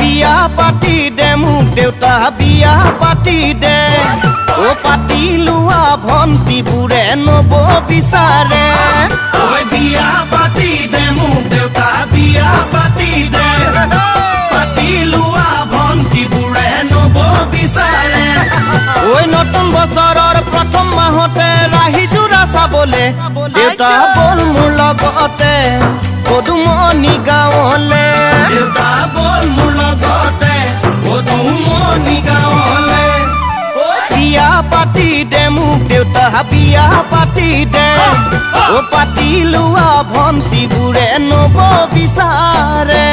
বিয়া পাতি দে মোক দেউতা বিয়া পাতি দে ও পাতি লোৱা ভন্তিবোৰে নব বিচাৰে ঐ বিয়া পাতি দে মোক দেউতা বিয়া পাতি দে পাতি লোৱা ভন্তিবোৰে নব বিচাৰে ঐ নতুন বছৰৰ প্ৰথম মাহতে ৰাহি জোৰা চাবলে দেউতা বল মোৰ লগতে পদুমণি গাঁৱলে দেউতা বল মোৰ লগতে পদুমণি গাঁৱলে বিয়া পাতি দে মোক দেউতা বিয়া পাতি দে ও পাতি লোৱা ভন্তিবোৰে নব বিচাৰে